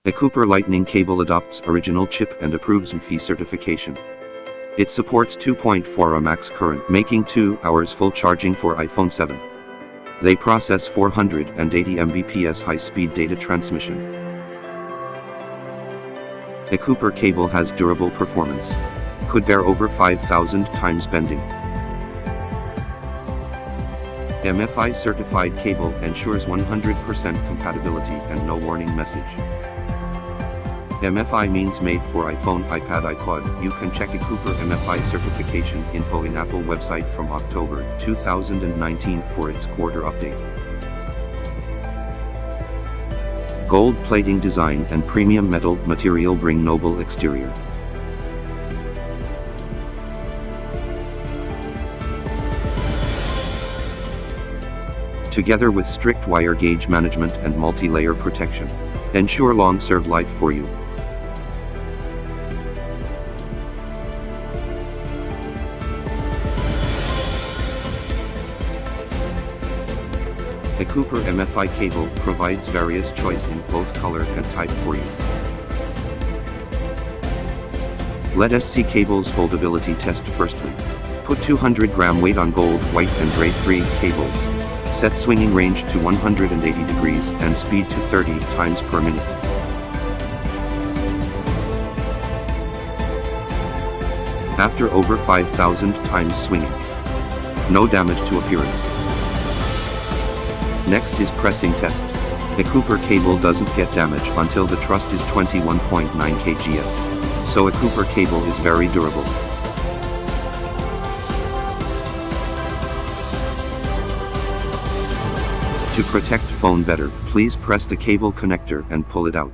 Ecooper Lightning cable adopts original chip and approves MFi certification. It supports 2.4 A max current, making 2 hours full charging for iPhone 7. They process 480 Mbps high-speed data transmission. Ecooper cable has durable performance. Could bear over 5,000 times bending. MFi certified cable ensures 100% compatibility and no warning message. MFi means made for iPhone, iPad, iPod. You can check Ecooper MFi certification info in Apple website from October 2019 for its quarter update. Gold plating design and premium metal material bring noble exterior. Together with strict wire gauge management and multi-layer protection, ensure long serve life for you. Ecooper MFi cable provides various choice in both color and type for you. Let us see cable's foldability test firstly. Put 200-gram weight on gold, white and gray 3 cables. Set swinging range to 180 degrees and speed to 30 times per minute. After over 5,000 times swinging, no damage to appearance. Next is pressing test. Ecooper cable doesn't get damage until the truss is 21.9 kgf. So Ecooper cable is very durable. To protect phone better, please press the cable connector and pull it out.